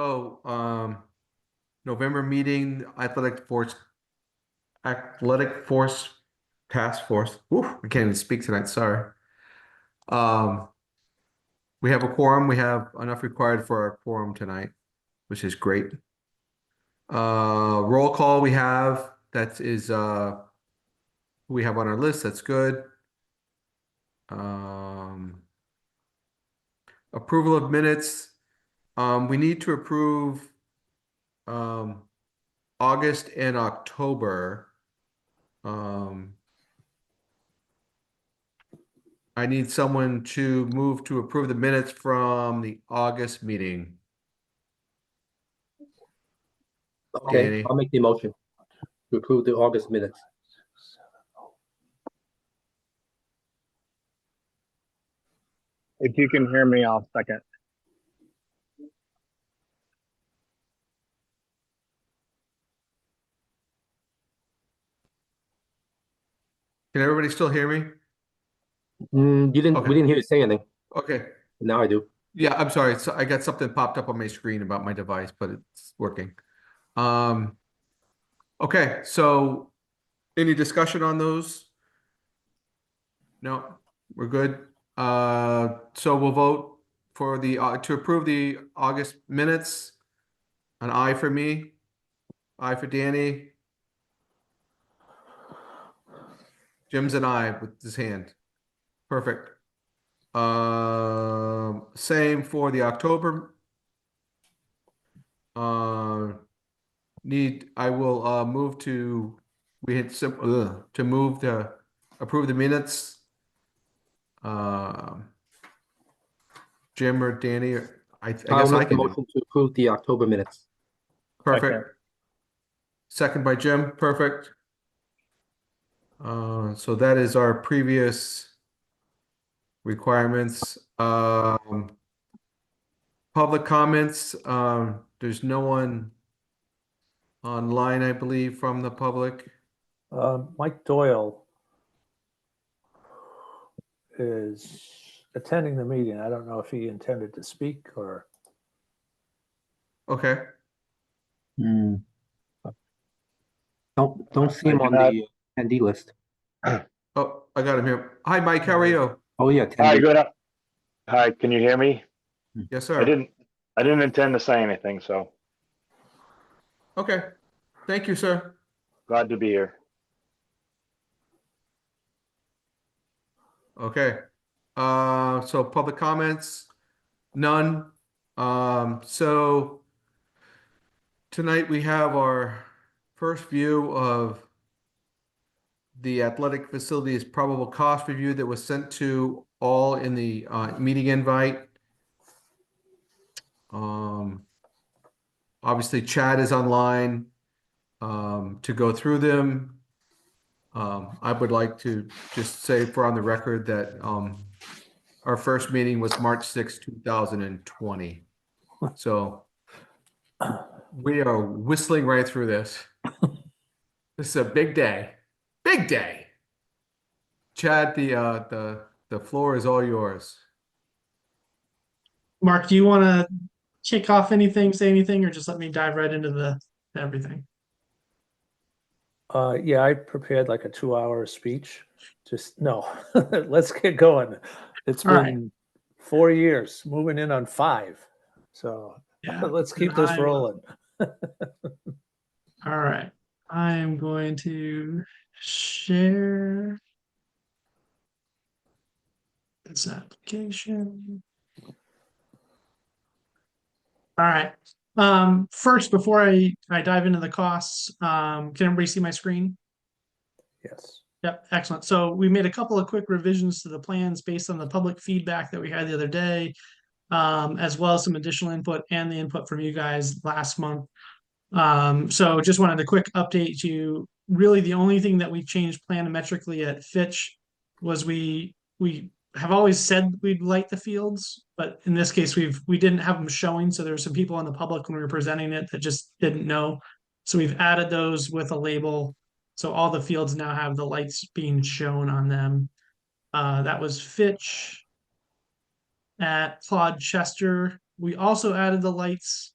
So, November meeting, athletic force task force. Whew, I can't even speak tonight. Sorry. Um, we have a quorum. We have enough required for our quorum tonight, which is great. Roll call we have, that is, who we have on our list. That's good. Um, approval of minutes. We need to approve, um, August and October. Um, I need someone to move to approve the minutes from the August meeting. Okay, Danny. I'll make the motion to approve the August minutes. If you can hear me, I'll second. Can everybody still hear me? We didn't hear you say anything. Okay. Now I do. Yeah, I'm sorry. So I got something popped up on my screen about my device, but it's working. Okay, so any discussion on those? No, we're good. So we'll vote for the to approve the August minutes. An aye for me, aye for Danny. Jim's an aye with his hand. Perfect. Same for the October. I will move to, we had to move to approve the minutes. Jim or Danny, I I'll guess I make the can do. motion to approve the October minutes. Perfect. Second by Jim, perfect. So that is our previous requirements. Public comments, there's no one online, I believe, from the public. Mike Doyle is attending the meeting. I don't know if he intended to speak or. Okay, Don't see him I on do not- the attendee list. oh, I got him here. Hi, Mike, how are you? Oh yeah, Hi, attendee. good. Hi, can you hear me? Yes, I sir. didn't intend to say anything, so Okay, thank you, sir. glad to be here. Okay, so public comments, none. So tonight we have our first view of the athletic facilities probable cost review that was sent to all in the meeting invite. Obviously Chad is online to go through them. I would like to just say for on the record that our first meeting was March 6, 2020. So we are whistling right through this. This is a big day. Big day. Chad, the floor is all yours. Mark, do you want to kick off anything, say anything, or just let me dive right into everything? Yeah, I prepared like a 2-hour speech. Just no, let's get going. It's All right. been 4 years, moving in on 5. So Yeah. let's keep this rolling. All right. I am going to share this application. All right. First, before I dive into the costs, can everybody see my screen? Yes. Yep, excellent. So we made a couple of quick revisions to the plans based on the public feedback that we had the other day, as well as some additional input and the input from you guys last month. So just wanted to quick update you. Really, the only thing that we changed planimetrically at Fitch was we have always said we'd light the fields, but in this case we didn't have them showing. So there were some people in the public when we were presenting it that just didn't know. So we've added those with a label. So all the fields now have the lights being shown on them. That was Fitch. At Claude Chester, we also added the lights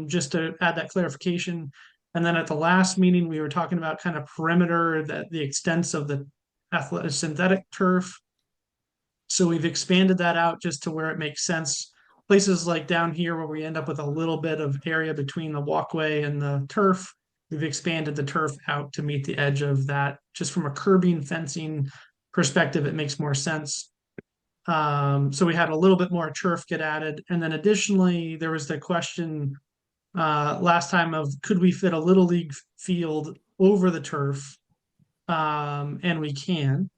just to add that clarification. And then at the last meeting, we were talking about kind of perimeter, that the extents of the athletic synthetic turf. So we've expanded that out just to where it makes sense. Places like down here where we end up with a little bit of area between the walkway and the turf, we've expanded the turf out to meet the edge of that. Just from a curbing fencing perspective, it makes more sense. So we had a little bit more turf get added. And then additionally, there was the question last time of could we fit a little league field over the turf? And we can.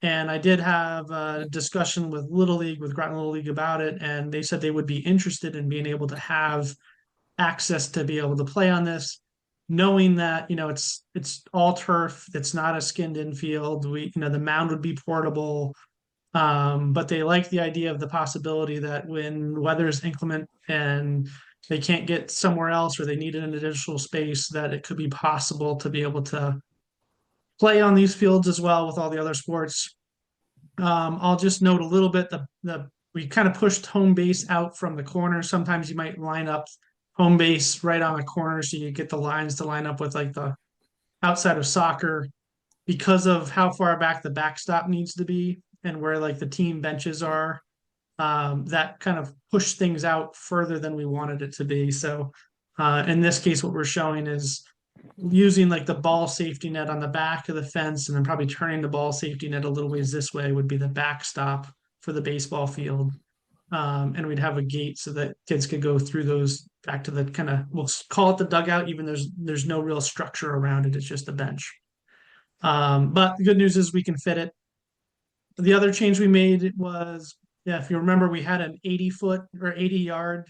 And I did have a discussion with Little League, with Groton Little League about it, and they said they would be interested in being able to have access to be able to play on this, knowing that, you know, it's all turf, it's not a skinned in field. The mound would be portable. But they like the idea of the possibility that when weather is inclement and they can't get somewhere else or they need an additional space, that it could be possible to be able to play on these fields as well with all the other sports. I'll just note a little bit we kind of pushed home base out from the corner. Sometimes you might line up home base right on the corner so you get the lines to line up with like the outside of soccer because of how far back the backstop needs to be and where like the team benches are. That kind of pushed things out further than we wanted it to be. So in this case, what we're showing is using like the ball safety net on the back of the fence and then probably turning the ball safety net a little ways this way would be the backstop for the baseball field. And we'd have a gate so that kids could go through those back to the kind of, we'll call it the dugout, even there's no real structure around it. It's just a bench. But the good news is we can fit it. The other change we made was, yeah, if you remember, we had an 80-foot or 80-yard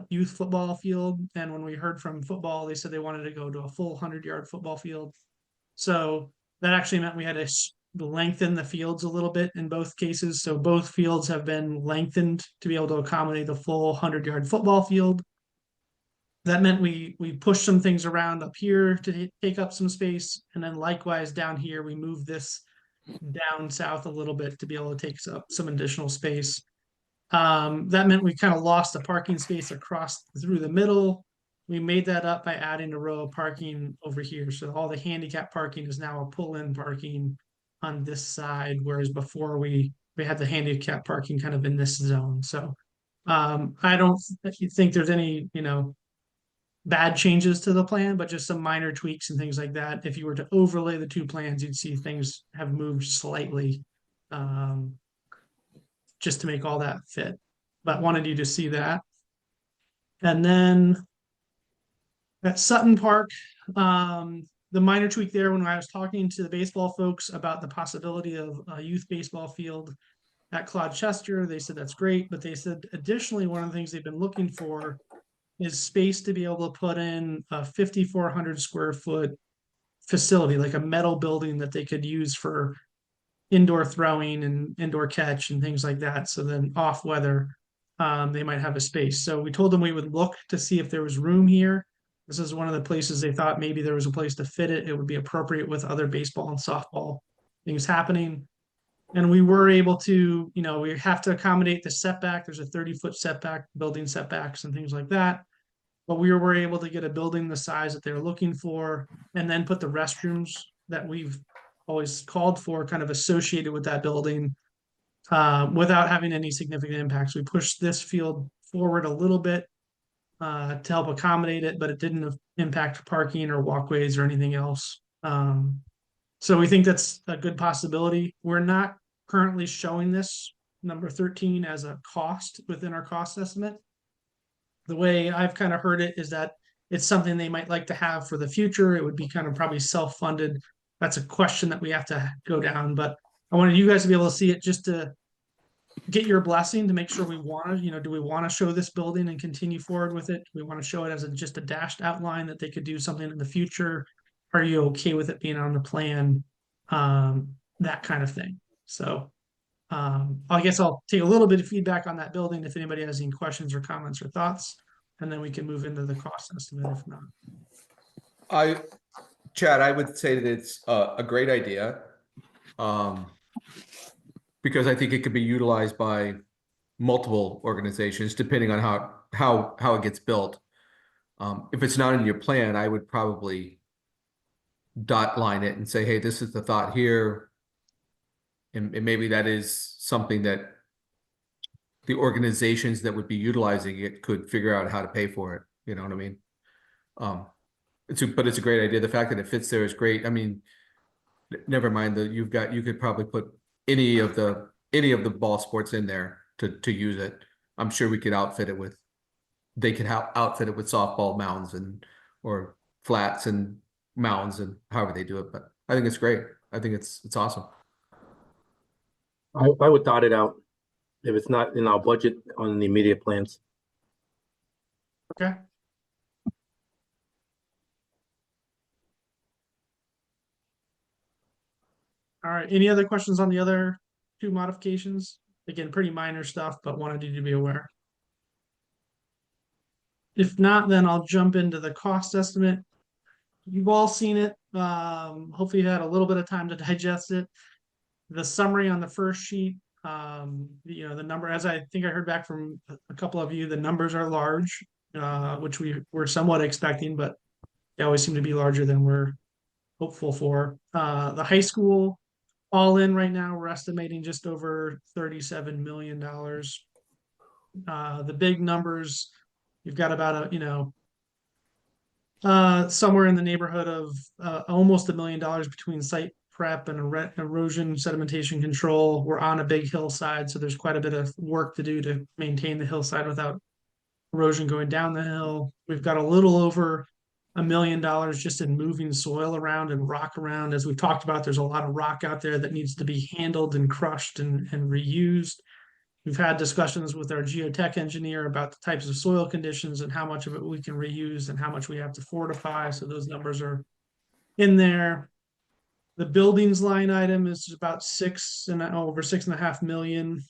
youth football field. And when we heard from football, they said they wanted to go to a full 100-yard football field. So that actually meant we had to lengthen the fields a little bit in both cases. So both fields have been lengthened to be able to accommodate the full 100-yard football field. That meant we pushed some things around up here to take up some space. And then likewise down here, we moved this down south a little bit to be able to take up some additional space. That meant we kind of lost a parking space across through the middle. We made that up by adding a row of parking over here. So all the handicap parking is now a pull-in parking on this side, whereas before we had the handicap parking kind of in this zone. So I don't think there's any, bad changes to the plan, but just some minor tweaks and things like that. If you were to overlay the two plans, you'd see things have moved slightly. Just to make all that fit, but wanted you to see that. And then at Sutton Park, the minor tweak there, when I was talking to the baseball folks about the possibility of a youth baseball field at Claude Chester, they said that's great, but they said additionally, one of the things they've been looking for is space to be able to put in a 5,400 square foot facility, like a metal building that they could use for indoor throwing and indoor catch and things like that. So then off weather, they might have a space. So we told them we would look to see if there was room here. This is one of the places they thought maybe there was a place to fit it. It would be appropriate with other baseball and softball things happening. And we were able to, we have to accommodate the setback. There's a 30-foot setback, building setbacks and things like that. But we were able to get a building the size that they're looking for and then put the restrooms that we've always called for kind of associated with that building without having any significant impacts. We pushed this field forward a little bit to help accommodate it, but it didn't impact parking or walkways or anything else. So we think that's a good possibility. We're not currently showing this number 13 as a cost within our cost estimate. The way I've kind of heard it is that it's something they might like to have for the future. It would be kind of probably self-funded. That's a question that we have to go down, but I wanted you guys to be able to see it just to get your blessing to make sure we want to, do we want to show this building and continue forward with it? Do we want to show it as just a dashed outline that they could do something in the future? Are you okay with it being on the plan? That kind of thing. So I guess I'll take a little bit of feedback on that building if anybody has any questions or comments or thoughts, and then we can move into the cost estimate if not. Chad, I would say that it's a great idea because I think it could be utilized by multiple organizations depending on how it gets built. If it's not in your plan, I would probably dot line it and say, hey, this is the thought here. And maybe that is something that the organizations that would be utilizing it could figure out how to pay for it. You know what I mean? But it's a great idea. The fact that it fits there is great. I mean, never mind that you could probably put any of the ball sports in there to use it. I'm sure we could outfit it with, they could outfit it with softball mounds or flats and mounds and however they do it. But I think it's great. I think it's awesome. I would dot it out if it's not in our budget on the immediate plans. Okay. All right, any other questions on the other two modifications? Again, pretty minor stuff, but wanted you to be aware. If not, then I'll jump into the cost estimate. You've all seen it. Hopefully you had a little bit of time to digest it. The summary on the first sheet, the number, as I think I heard back from a couple of you, the numbers are large, which we were somewhat expecting, but they always seem to be larger than we're hopeful for. The high school, all in right now, we're estimating just over $37 million. The big numbers, you've got about somewhere in the neighborhood of almost $1 million between site prep and erosion sedimentation control. We're on a big hillside, so there's quite a bit of work to do to maintain the hillside without erosion going down the hill. We've got a little over $1 million just in moving soil around and rock around. As we've talked about, there's a lot of rock out there that needs to be handled and crushed and reused. We've had discussions with our geotech engineer about the types of soil conditions and how much of it we can reuse and how much we have to fortify. So those numbers are in there. The buildings line item is about over 6.5 million.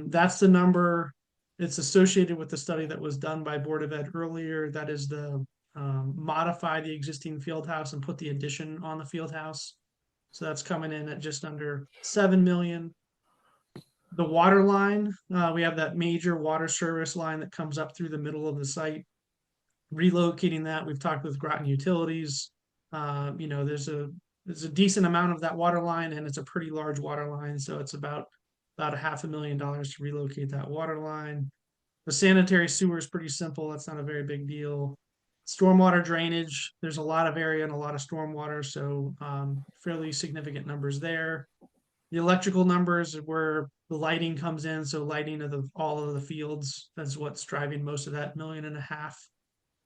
That's the number. It's associated with the study that was done by Board of Ed earlier. That is the modify the existing field house and put the addition on the field house. So that's coming in at just under 7 million. The water line, we have that major water service line that comes up through the middle of the site. Relocating that, we've talked with Groton Utilities. There's a decent amount of that water line, and it's a pretty large water line, so it's about $500,000 to relocate that water line. The sanitary sewer is pretty simple. That's not a very big deal. Stormwater drainage, there's a lot of area and a lot of stormwater, so fairly significant numbers there. The electrical numbers where the lighting comes in, so lighting of all of the fields, that's what's driving most of that $1.5 million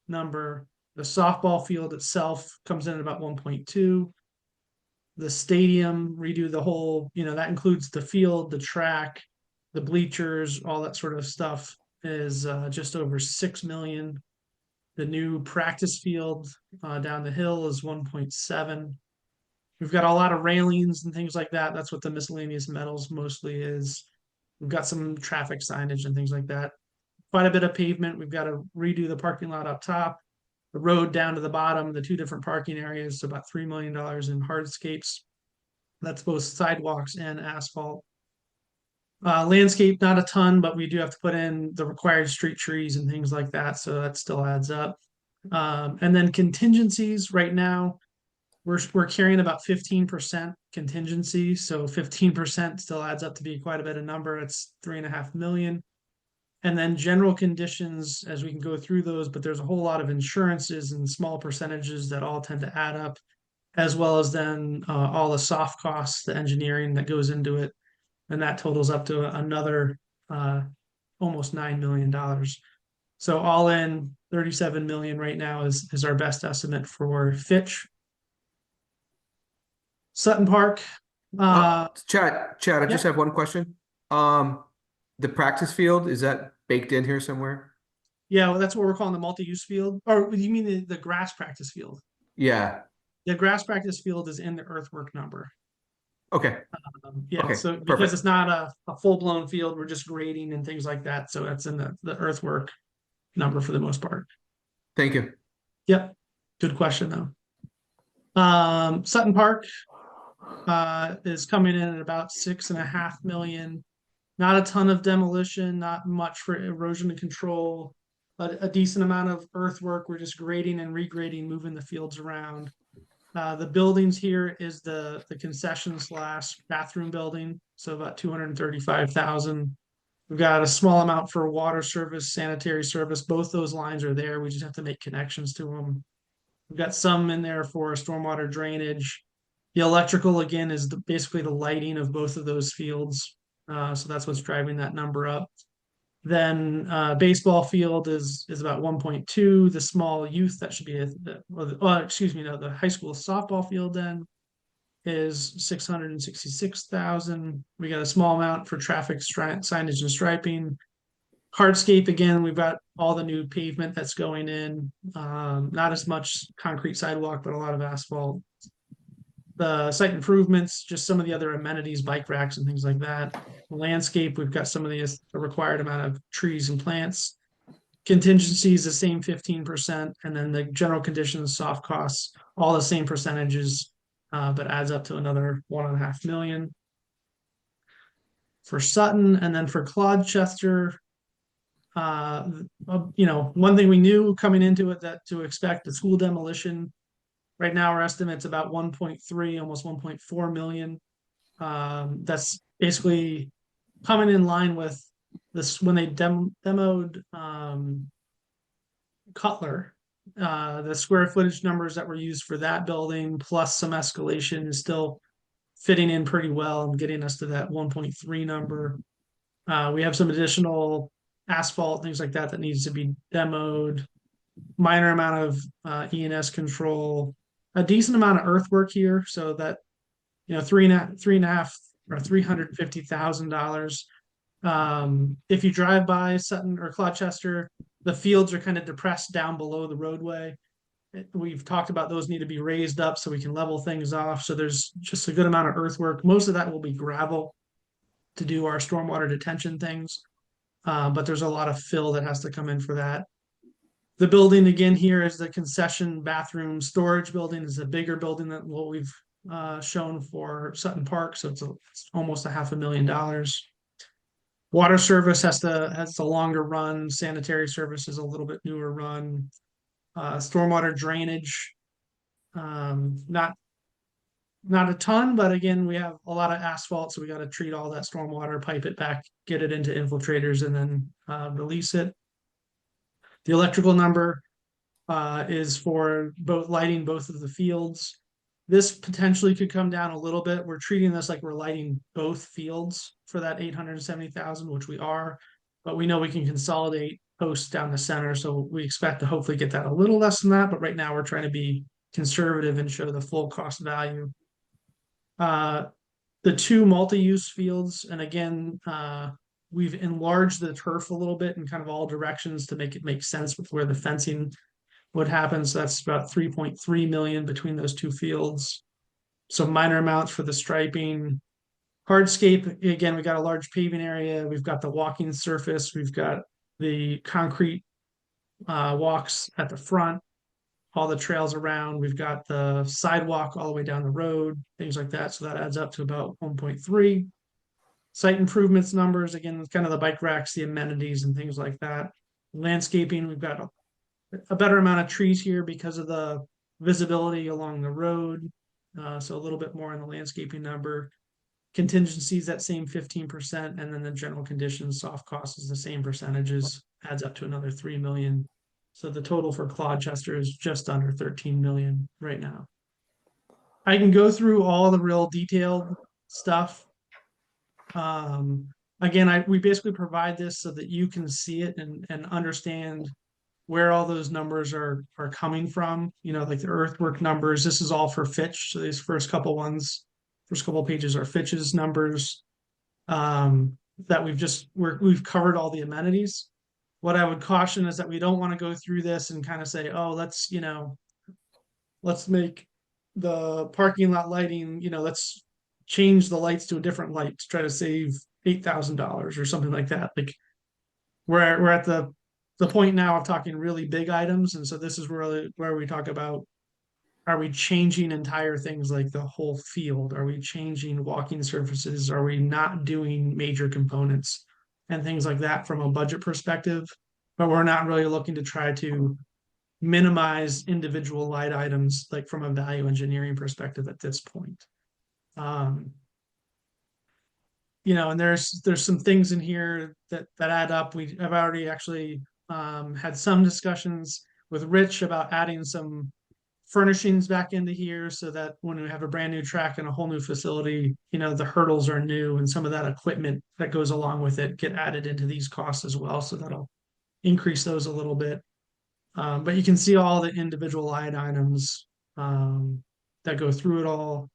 number. The softball field itself comes in at about 1.2. The stadium, redo the whole, that includes the field, the track, the bleachers, all that sort of stuff, is just over 6 million. The new practice field down the hill is 1.7. We've got a lot of railings and things like that. That's what the miscellaneous metals mostly is. We've got some traffic signage and things like that. Quite a bit of pavement. We've got to redo the parking lot up top, the road down to the bottom, the two different parking areas, so about $3 million in hardscapes. That's both sidewalks and asphalt. Landscape, not a ton, but we do have to put in the required street trees and things like that, so that still adds up. And then contingencies right now, we're carrying about 15% contingency, so 15% still adds up to be quite a bit of number. It's 3.5 million. And then general conditions, as we can go through those, but there's a whole lot of insurances and small percentages that all tend to add up, as well as then all the soft costs, the engineering that goes into it. And that totals up to another almost $9 million. So all in, 37 million right now is our best estimate for Fitch. Sutton Park. Chad, I just have one question. The practice field, is that baked in here somewhere? Yeah, well, that's what we're calling the multi-use field. Or you mean the grass practice field? Yeah. The grass practice field is in the earthwork number. Okay. Okay, So because perfect. it's not a full-blown field, we're just grading and things like that. So that's in the earthwork number for the most part. Thank you. Yep. Good question though. Sutton Park is coming in at about 6.5 million. Not a ton of demolition, not much for erosion control. a decent amount of earthwork. We're just grading and regrading, moving the fields around. The buildings here is the concession / bathroom building, so about 235,000. We've got a small amount for water service, sanitary service. Both those lines are there. We just have to make connections to them. We've got some in there for stormwater drainage. The electrical again is basically the lighting of both of those fields. So that's what's driving that number up. Then baseball field is about 1.2. The small youth, that should be the high school softball field then is 666,000. We got a small amount for traffic signage and striping. Hardscape, again, we've got all the new pavement that's going in. Not as much concrete sidewalk, but a lot of asphalt. The site improvements, just some of the other amenities, bike racks and things like that. Landscape, we've got some of the required amount of trees and plants. Contingencies, the same 15%, and then the general conditions, soft costs, all the same percentages, but adds up to another 1.5 million. For Sutton, and then for Clodchester, one thing we knew coming into it that to expect the school demolition. Right now, our estimate's about 1.3, almost 1.4 million. That's basically coming in line with this when they demoed Cutler. The square footage numbers that were used for that building, plus some escalation, is still fitting in pretty well and getting us to that 1.3 number. We have some additional asphalt, things like that needs to be demoed. Minor amount of E&S control. A decent amount of earthwork here, so that $350,000. If you drive by Sutton or Clodchester, the fields are kind of depressed down below the roadway. We've talked about those need to be raised up so we can level things off. So there's just a good amount of earthwork. Most of that will be gravel to do our stormwater detention things, but there's a lot of fill that has to come in for that. The building again here is the concession bathroom storage building. Is a bigger building than what we've shown for Sutton Park, so it's almost $500,000. Water service has a longer run. Sanitary service is a little bit newer run. Stormwater drainage, not a ton, but again, we have a lot of asphalt, so we got to treat all that stormwater, pipe it back, get it into infiltrators, and then release it. The electrical number is for lighting both of the fields. This potentially could come down a little bit. We're treating this like we're lighting both fields for that 870,000, which we are, but we know we can consolidate posts down the center, so we expect to hopefully get that a little less than that, but right now we're trying to be conservative and show the full cost value. The two multi-use fields, and again, we've enlarged the turf a little bit in kind of all directions to make it make sense with where the fencing would happen. So that's about 3.3 million between those two fields. So minor amounts for the striping. Hardscape, again, we got a large paving area. We've got the walking surface. We've got the concrete walks at the front, all the trails around. We've got the sidewalk all the way down the road, things like that. So that adds up to about 1.3. Site improvements numbers, again, kind of the bike racks, the amenities and things like that. Landscaping, we've got a better amount of trees here because of the visibility along the road. So a little bit more in the landscaping number. Contingencies, that same 15%, and then the general conditions, soft costs is the same percentages, adds up to another 3 million. So the total for Clodchester is just under 13 million right now. I can go through all the real detailed stuff. Again, we basically provide this so that you can see it and understand where all those numbers are coming from, like the earthwork numbers. This is all for Fitch. So these first couple pages are Fitch's numbers, that we've covered all the amenities. What I would caution is that we don't want to go through this and kind of say, oh, let's make the parking lot lighting, let's change the lights to a different light to try to save $8,000 or something like that. Like we're at the point now of talking really big items. And so this is really where we talk about, are we changing entire things like the whole field? Are we changing walking surfaces? Are we not doing major components and things like that from a budget perspective? but we're not really looking to try to minimize individual line items like from a value engineering perspective at this point. And there's some things in here that add up. I've already actually had some discussions with Rich about adding some furnishings back into here so that when we have a brand new track and a whole new facility, the hurdles are new and some of that equipment that goes along with it get added into these costs as well. So that'll increase those a little bit. But you can see all the individual line items that go through it all,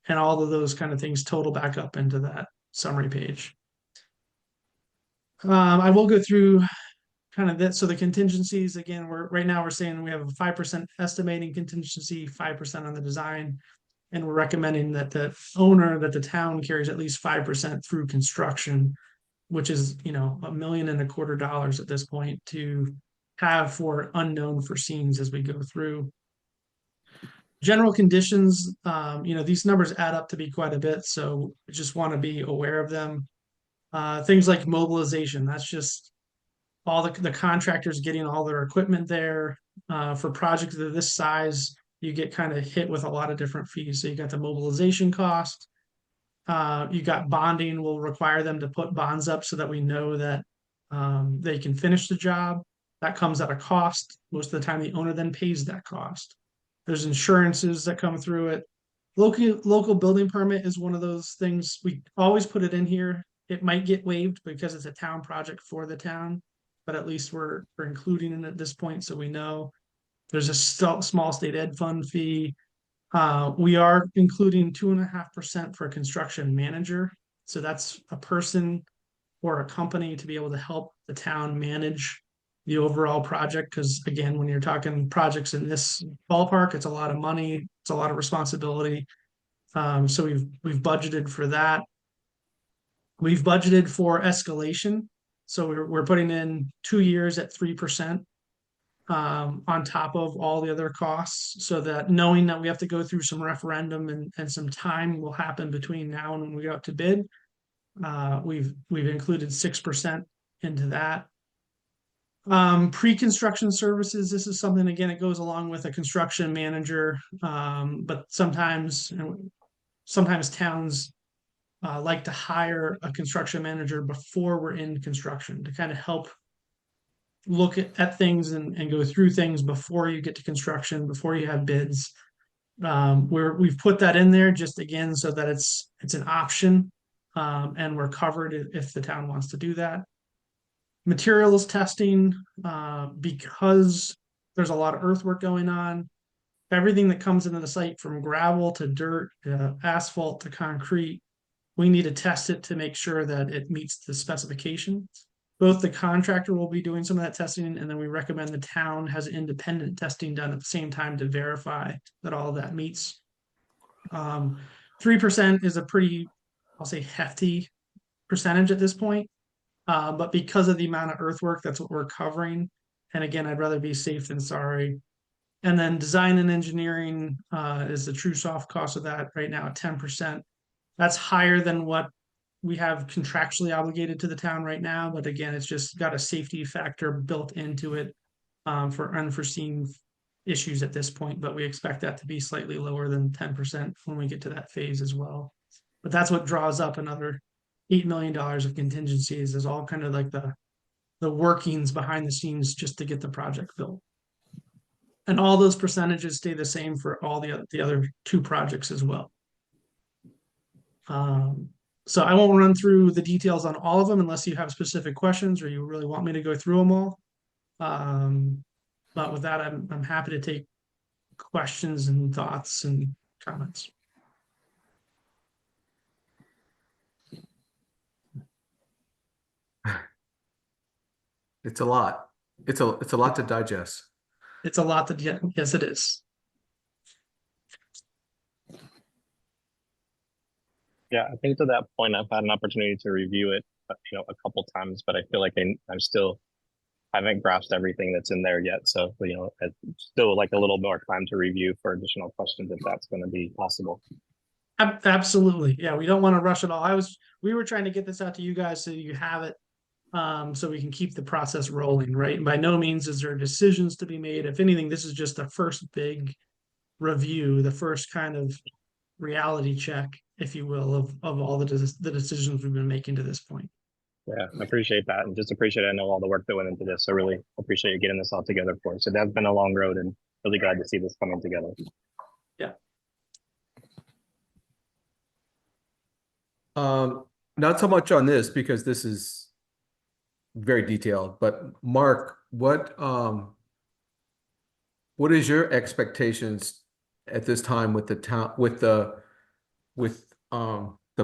and all of those kind of things total back up into that summary page. I will go through kind of that. So the contingencies, again, right now we're saying we have a 5% estimating contingency, 5% on the design, and we're recommending that the town carries at least 5% through construction, which is $1.25 million at this point to have for unknown foreseens as we go through. General conditions, these numbers add up to be quite a bit, so I just want to be aware of them. Things like mobilization, that's just all the contractors getting all their equipment there. For projects of this size, you get kind of hit with a lot of different fees. So you got the mobilization cost. You got bonding will require them to put bonds up so that we know that they can finish the job. That comes at a cost. Most of the time, the owner then pays that cost. There's insurances that come through it. Local building permit is one of those things. We always put it in here. It might get waived because it's a town project for the town, but at least we're including it at this point, so we know. There's a small state ed fund fee. We are including 2.5% for a construction manager. So that's a person or a company to be able to help the town manage the overall project. Because again, when you're talking projects in this ballpark, it's a lot of money, it's a lot of responsibility. So we've budgeted for that. We've budgeted for escalation. So we're putting in 2 years at 3%. On top of all the other costs, so that knowing that we have to go through some referendum and some time will happen between now and when we go out to bid, we've included 6% into that. Pre-construction services, this is something, again, it goes along with a construction manager, but sometimes towns like to hire a construction manager before we're in construction to kind of help look at things and go through things before you get to construction, before you have bids. We've put that in there just again so that it's an option, and we're covered if the town wants to do that. Materials testing, because there's a lot of earthwork going on. Everything that comes into the site, from gravel to dirt to asphalt to concrete, we need to test it to make sure that it meets the specifications. Both the contractor will be doing some of that testing, and then we recommend the town has independent testing done at the same time to verify that all of that meets. 3% is a pretty, I'll say, hefty percentage at this point. But because of the amount of earthwork, that's what we're covering. And again, I'd rather be safe than sorry. And then design and engineering is the true soft cost of that right now at 10%. That's higher than what we have contractually obligated to the town right now, but again, it's just got a safety factor built into it for unforeseen issues at this point, but we expect that to be slightly lower than 10% when we get to that phase as well. But that's what draws up another $8 million of contingencies, is all kind of like the workings behind the scenes just to get the project built. And all those percentages stay the same for all the other 2 projects as well. So I won't run through the details on all of them unless you have specific questions or you really want me to go through them all. But with that, I'm happy to take questions and thoughts and comments. It's a lot. It's a lot to digest. It's a lot to get. Yes, it is. Yeah, I think to that point, I've had an opportunity to review it, a couple times, but I feel like I'm still haven't grasped everything that's in there yet. So, I'd still like a little more time to review for additional questions if that's going to be possible. Absolutely. Yeah, we don't want to rush it all. We were trying to get this out to you guys so you have it. so we can keep the process rolling, right? And by no means is there decisions to be made. If anything, this is just the first big review, the first kind of reality check, if you will, of all the decisions we've been making to this point. Yeah, I appreciate that, and just appreciate I know all the work that went into this. I really appreciate you getting this all together for us. So that's been a long road, and really glad to see this coming together. Not so much on this because this is very detailed, but Mark, what is your expectations at this time with the town, with the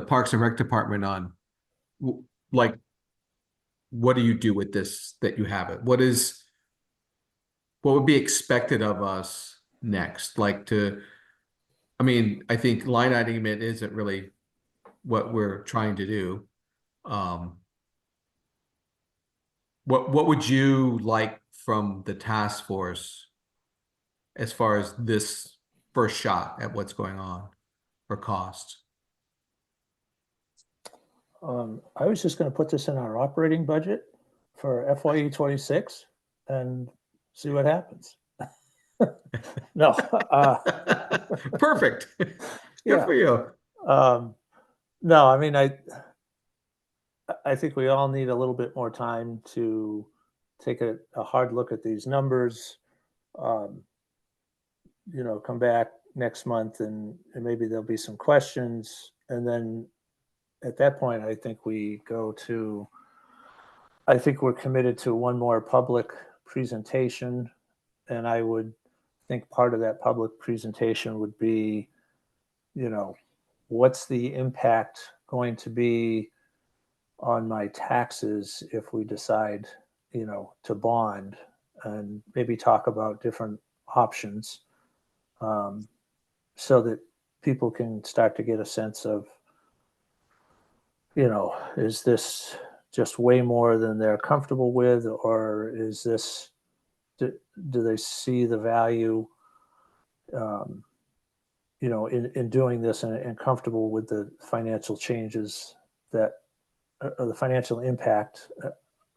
Parks and Rec department on, like, what do you do with this that you have it? What would be expected of us next? Like I mean, I think line item it isn't really what we're trying to do. What would you like from the task force as far as this first shot at what's going on for costs? I was just gonna put this in our operating budget for FYE 26 and see what happens. No, Perfect. Good yeah. for you. No, I mean, I think we all need a little bit more time to take a hard look at these numbers. You know, come back next month and maybe there'll be some questions. And then at that point, I think we're committed to one more public presentation. And I would think part of that public presentation would be, you know, what's the impact going to be on my taxes if we decide, you know, to bond, and maybe talk about different options, so that people can start to get a sense of, you know, is this just way more than they're comfortable with, or is this, do they see the value, you know, in doing this and comfortable with the financial changes that, or the financial impact,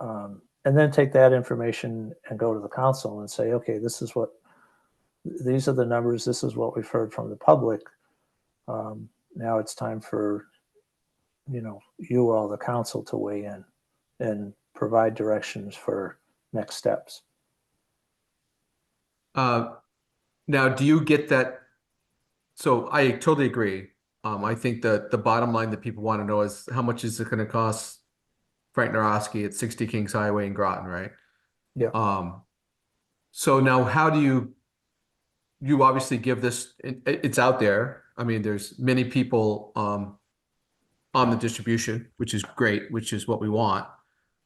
and then take that information and go to the council and say, okay, these are the numbers, this is what we've heard from the public. Now it's time for, you know, you all, the council, to weigh in and provide directions for next steps. Now, do you get that? So I totally agree. I think that the bottom line that people want to know is how much is it going to cost Frank Narosky at 60 Kings Highway in Groton, right? Yeah. So now how do you obviously give this, it's out there. I mean, there's many people on the distribution, which is great, which is what we want.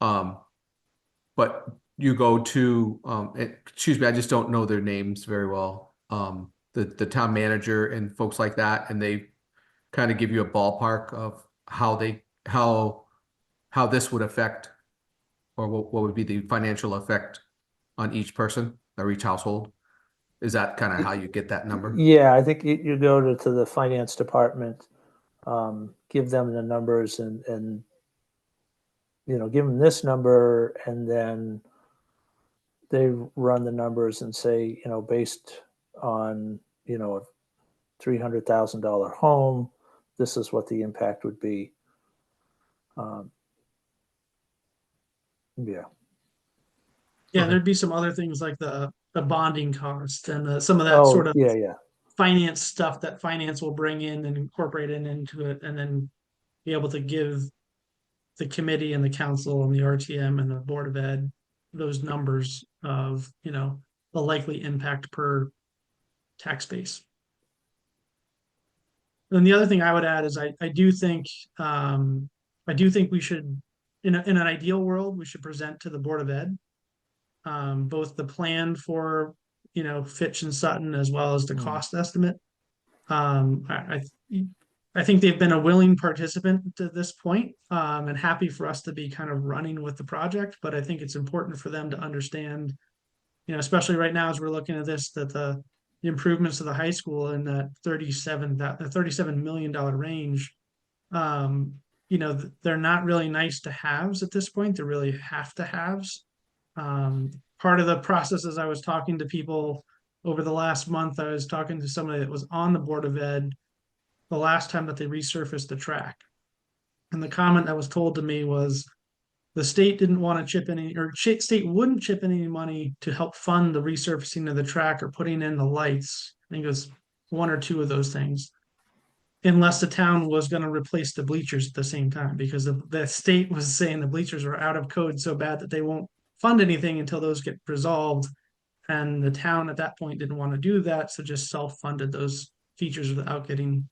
But you go to, excuse me, I just don't know their names very well. The town manager and folks like that, and they kind of give you a ballpark of how this would affect, or what would be the financial effect on each person or each household. Is that kind of how you get that number? Yeah, I think you go to the finance department, give them the numbers and, you know, give them this number, and then they run the numbers and say, you know, based on, you know, a $300,000 home, this is what the impact would be. Yeah. Yeah, Okay. there'd be some other things like the bonding cost and some of that sort of yeah. finance stuff that finance will bring in and incorporate into it, and then be able to give the committee and the council and the RTM and the Board of Ed those numbers of, you know, the likely impact per tax base. And the other thing I would add is I do think we should, in an ideal world, we should present to the Board of Ed both the plan for, you know, Fitch and Sutton, as well as the cost estimate. I think they've been a willing participant to this point, and happy for us to be kind of running with the project. But I think it's important for them to understand, you know, especially right now as we're looking at this, that the improvements to the high school in that $37 million range, they're not really nice to haves at this point. They're really have to haves. Part of the process as I was talking to people over the last month, I was talking to somebody that was on the Board of Ed the last time that they resurfaced the track. And the comment that was told to me was the state didn't want to chip in any, or state wouldn't chip in any money to help fund the resurfacing of the track or putting in the lights. I think it was one or two of those things, unless the town was going to replace the bleachers at the same time, because the state was saying the bleachers are out of code so bad that they won't fund anything until those get resolved. And the town at that point didn't want to do that, so just self-funded those features without getting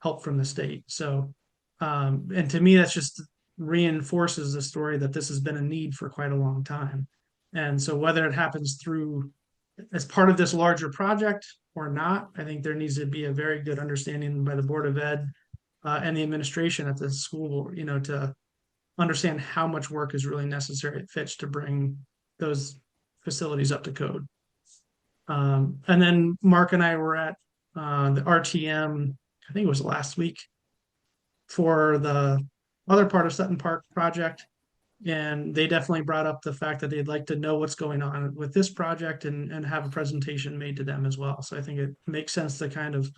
help from the state. So, and to me, that's just reinforces the story that this has been a need for quite a long time. And so whether it happens through as part of this larger project or not, I think there needs to be a very good understanding by the Board of Ed and the administration at the school, to understand how much work is really necessary at Fitch to bring those facilities up to code. And then Mark and I were at the RTM, I think it was last week, for the other part of Sutton Park project. And they definitely brought up the fact that they'd like to know what's going on with this project and have a presentation made to them as well. So I think it makes sense to kind of,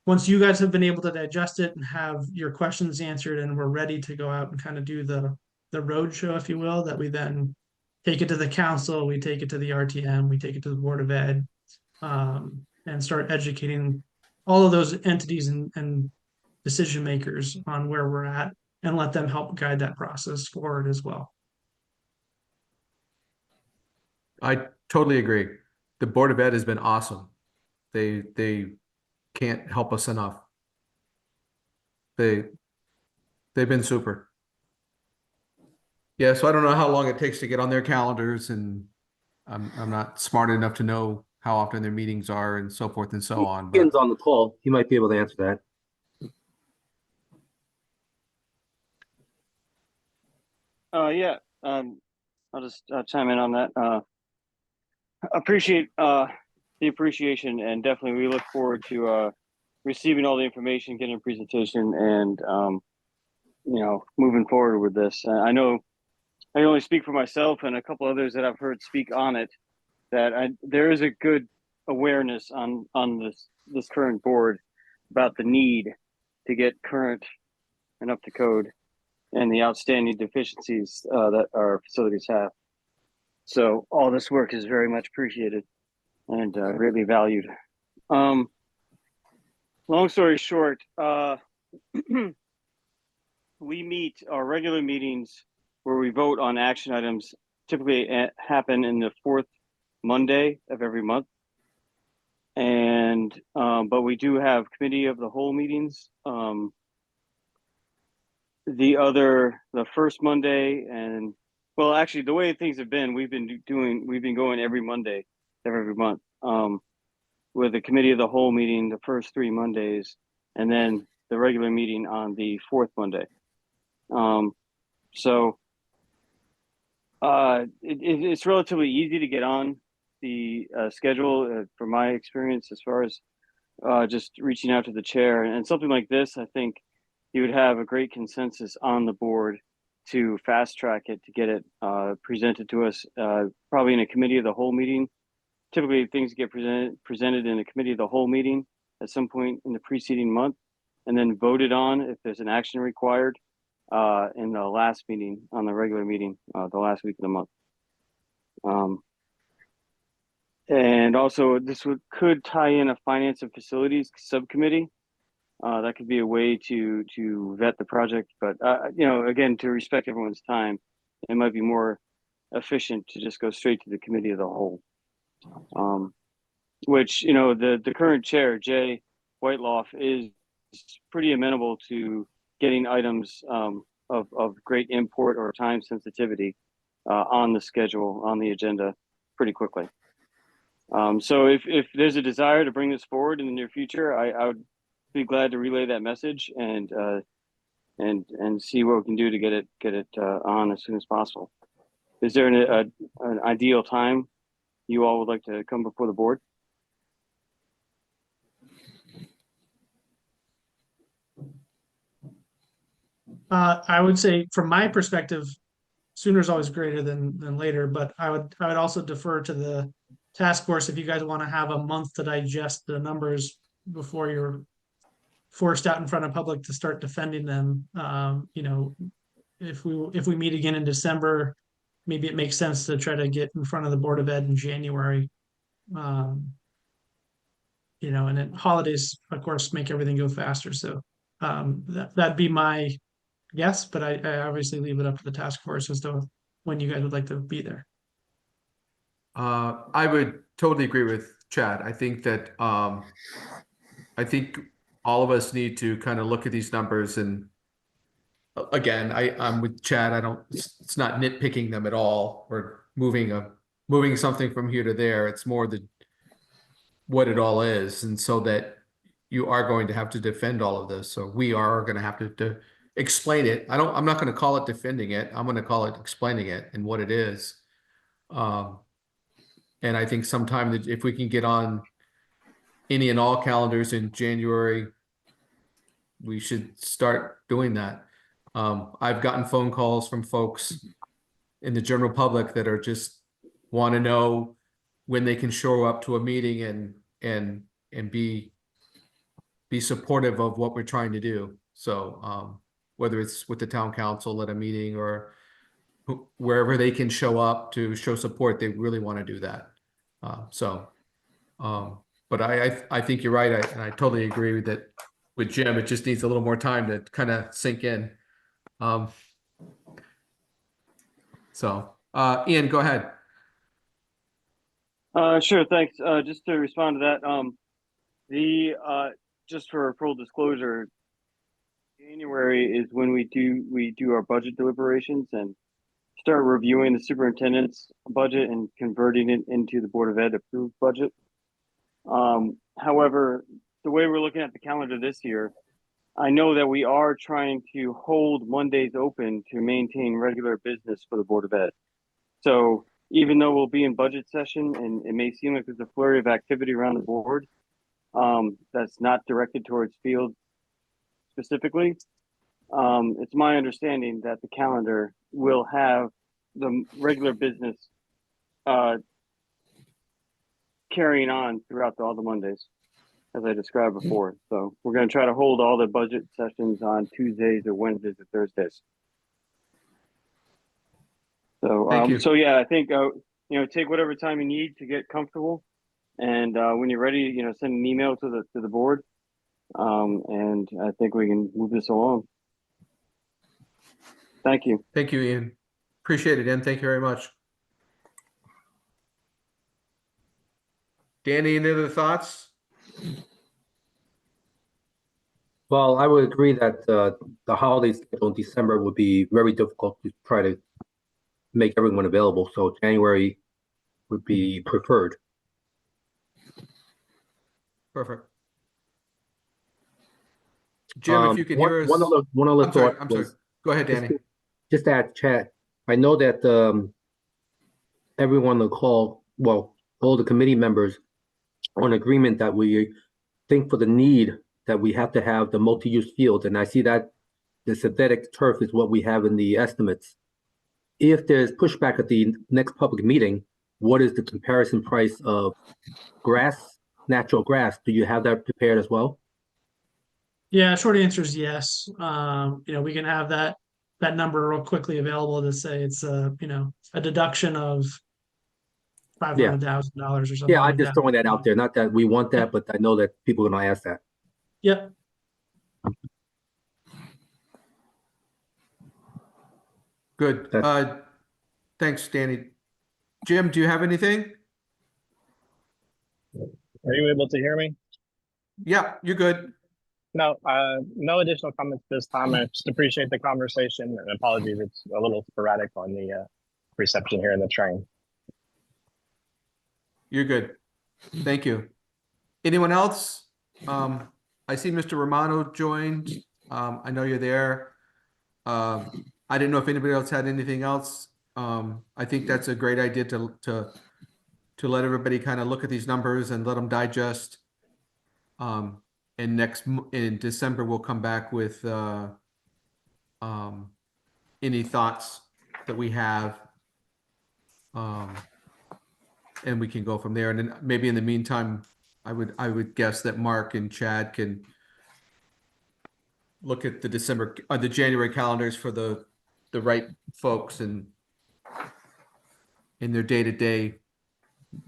once you guys have been able to digest it and have your questions answered and we're ready to go out and kind of do the road show, if you will, that we then take it to the council, we take it to the RTM, we take it to the Board of Ed, and start educating all of those entities and decision makers on where we're at, and let them help guide that process forward as well. I totally agree. The Board of Ed has been awesome. They can't help us enough. They've been super. Yeah, so I don't know how long it takes to get on their calendars, and I'm not smart enough to know how often their meetings are and so forth and so on. But Ian's on the call. He might be able to answer that. Yeah, I'll just chime in on that. Appreciate the appreciation, and definitely we look forward to receiving all the information, getting a presentation, and moving forward with this. I know I only speak for myself and a couple others that I've heard speak on it, that there is a good awareness on this current board about the need to get current and up to code, and the outstanding deficiencies that our facilities have. So all this work is very much appreciated and greatly valued. Long story short, we meet our regular meetings where we vote on action items, typically happen in the fourth Monday of every month. And but we do have committee of the whole meetings. The first Monday, and well, actually the way things have been, we've been going every Monday of every month, with the committee of the whole meeting the first 3 Mondays, and then the regular meeting on the fourth Monday. So it's relatively easy to get on the schedule from my experience, as far as just reaching out to the chair. And something like this, I think you would have a great consensus on the board to fast track it, to get it presented to us, probably in a committee of the whole meeting. Typically things get presented in a committee of the whole meeting at some point in the preceding month, and then voted on if there's an action required in the last meeting, on the regular meeting, the last week of the month. And also this could tie in a finance and facilities subcommittee. That could be a way to vet the project, but again, to respect everyone's time, it might be more efficient to just go straight to the committee of the whole. Which, the current chair, Jay Whiteloff, is pretty amenable to getting items of great import or time sensitivity on the schedule, on the agenda pretty quickly. So if there's a desire to bring this forward in the near future, I would be glad to relay that message and see what we can do to get it on as soon as possible. Is there an ideal time you all would like to come before the board? I would say from my perspective, sooner is always greater than later, but I would also defer to the task force if you guys want to have a month to digest the numbers before you're forced out in front of public to start defending them. If we meet again in December, maybe it makes sense to try to get in front of the Board of Ed in January. Um, and then holidays, of course, make everything go faster. So that'd be my guess, but I obviously leave it up to the task force as to when you guys would like to be there. I would totally agree with Chad. I think that I think all of us need to kind of look at these numbers and again, I'm with Chad. It's not nitpicking them at all or moving something from here to there. It's more what it all is. And so that you are going to have to defend all of this. So we are going to have to explain it. I'm not going to call it defending it. I'm going to call it explaining it and what it is. And I think sometime that if we can get on any and all calendars in January, we should start doing that. I've gotten phone calls from folks in the general public that are just want to know when they can show up to a meeting and be supportive of what we're trying to do. So whether it's with the town council at a meeting or wherever they can show up to show support, they really want to do that. But I think you're right. And I totally agree with Jim. It just needs a little more time to kind of sink in. Ian, go ahead. Sure, thanks. Just to respond to that, just for full disclosure, January is when we do our budget deliberations and start reviewing the superintendent's budget and converting it into the Board of Ed approved budget. However, the way we're looking at the calendar this year, I know that we are trying to hold Mondays open to maintain regular business for the Board of Ed. So even though we'll be in budget session and it may seem like there's a flurry of activity around the board, that's not directed towards field specifically, it's my understanding that the calendar will have the regular business carrying on throughout all the Mondays, as I described before. So we're going to try to hold all the budget sessions on Tuesdays or Wednesdays or Thursdays. So, Thank you. so yeah, I think, take whatever time you need to get comfortable. And when you're ready, send an email to the board. And I think we can move this along. Thank you. Thank you, Ian. Appreciate it, Ian. Thank you very much. Danny, any other thoughts? Well, I would agree that the holidays in December would be very difficult to try to make everyone available. So January would be preferred. Perfect. Jim, if you could hear us. One other I'm sorry. thought I'm sorry. was Go ahead, Danny. just that chat. I know that everyone on the call, well, all the committee members are in agreement that we think for the need that we have to have the multi-use fields. And I see that the synthetic turf is what we have in the estimates. If there's pushback at the next public meeting, what is the comparison price of grass, natural grass? Do you have that prepared as well? Yeah, short answer is yes. We can have that number real quickly available to say it's a deduction of $500,000 or something. Yeah, I'm like just throwing that out there. Not that we want that, but I know that people are going to ask that. Yep. Good. Thanks, Danny. Jim, do you have anything? Are you able to hear me? Yeah, you're good. No, no additional comments this time. I just appreciate the conversation and apologies. It's a little sporadic on the reception here in the train. You're good. Thank you. Anyone else? I see Mr. Romano joined. I know you're there. I didn't know if anybody else had anything else. I think that's a great idea to let everybody kind of look at these numbers and let them digest. And in December, we'll come back with any thoughts that we have. And we can go from there. And then maybe in the meantime, I would guess that Mark and Chad can look at the January calendars for the right folks and in their day-to-day,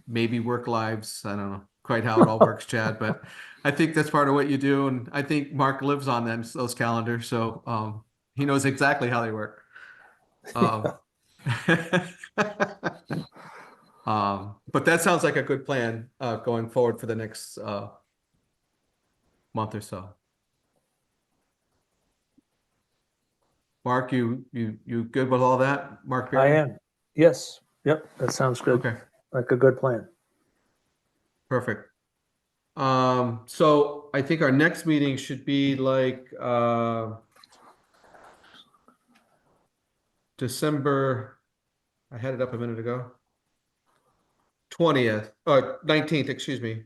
maybe work lives. I don't know quite how it all works, Chad, but I think that's part of what you do. And I think Mark lives on those calendars. So, he knows exactly how they work. Um, but that sounds like a good plan, going forward for the next, month or so. Mark, you good with all that? Mark I Berry? am. Yes. Yep. That sounds good. Okay, Like a good plan. perfect. So I think our next meeting should be like, December, I had it up a minute ago. 20th, or 19th, excuse me.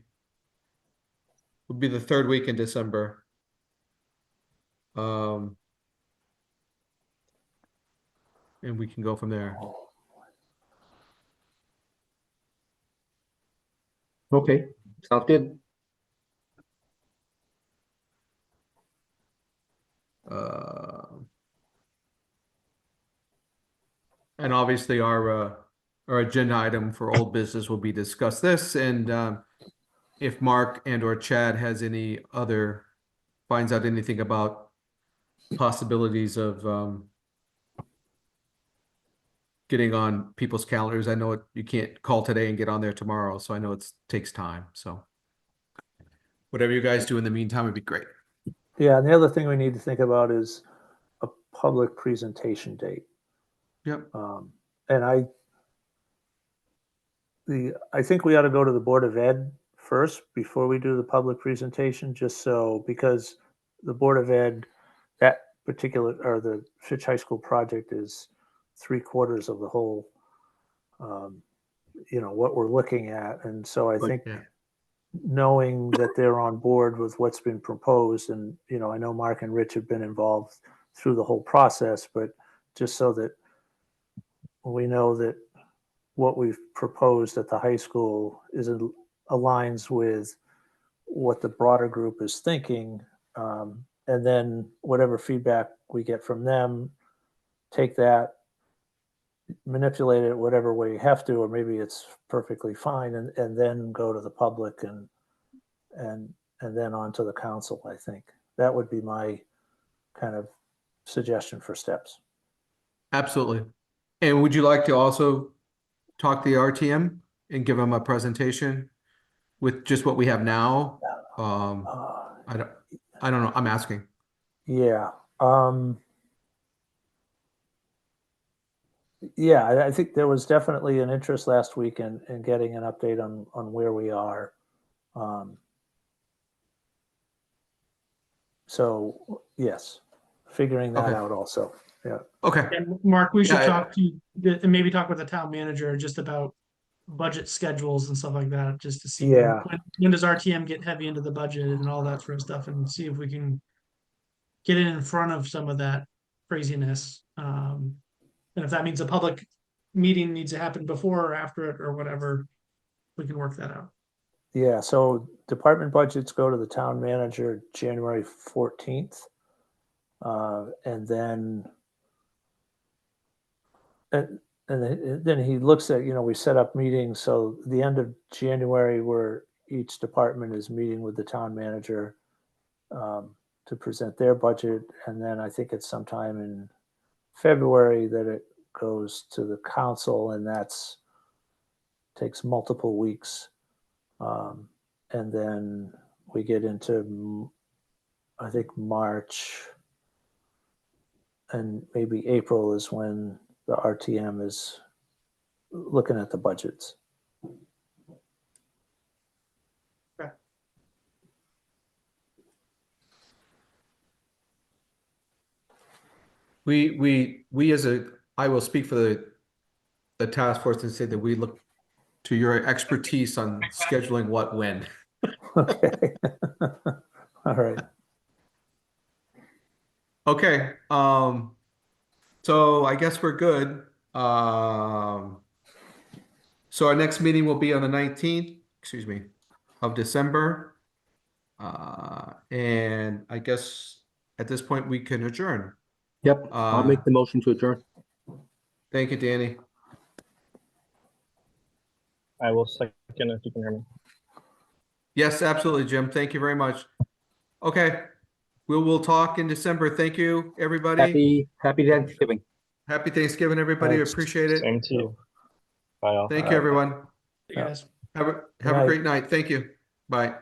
Would be the third week in December. And we can go from there. Okay, sounds good. And obviously our agenda item for old business will be discuss this, and if Mark and or Chad has finds out anything about possibilities of getting on people's calendars. I know you can't call today and get on there tomorrow, so I know it takes time. So whatever you guys do in the meantime would be great. Yeah. And the other thing we need to think about is a public presentation date. Yep. And I think we ought to go to the Board of Ed first before we do the public presentation, just so, because the Board of Ed, that particular, or the Fitch High School project is 3/4 of the whole, what we're looking at. And so I think Yeah. knowing that they're on board with what's been proposed, and, I know Mark and Rich have been involved through the whole process, but just so that we know that what we've proposed at the high school aligns with what the broader group is thinking. And then whatever feedback we get from them, take that, manipulate it whatever way you have to, or maybe it's perfectly fine, and then go to the public and then on to the council. I think that would be my kind of suggestion for steps. Absolutely. And would you like to also talk to the RTM and give them a presentation with just what we have now? I don't know. I'm asking. Yeah. Yeah, I think there was definitely an interest last week in getting an update on where we are. So yes, figuring that Okay. out also. Yeah. Okay. And Mark, we should Yeah, talk and maybe talk with the town manager just about budget schedules and stuff like that, just to see Yeah. when does RTM get heavy into the budget and all that sort of stuff, and see if we can get in front of some of that craziness. And if that means a public meeting needs to happen before or after it or whatever, we can work that out. Yeah. So department budgets go to the town manager January 14th. And then then he looks at, we set up meetings. So the end of January, where each department is meeting with the town manager to present their budget. And then I think it's sometime in February that it goes to the council, and takes multiple weeks. And then we get into, I think, March, and maybe April is when the RTM is looking at the budgets. Okay. I will speak for the task force and say that we look to your expertise on scheduling what when. Okay. All right. Okay. So I guess we're good. So our next meeting will be on the 19th, excuse me, of December. And I guess at this point we can adjourn. Yep, I'll make the motion to adjourn. Thank you, Danny. I will second if you can hear me. Yes, absolutely, Jim. Thank you very much. Okay, we will talk in December. Thank you, everybody. Happy Thanksgiving. Happy Thanksgiving, everybody. Thanks. Appreciate it. Same to you. Bye all. Thank All you, right. everyone. You guys. Have a night. great night. Thank you. Bye.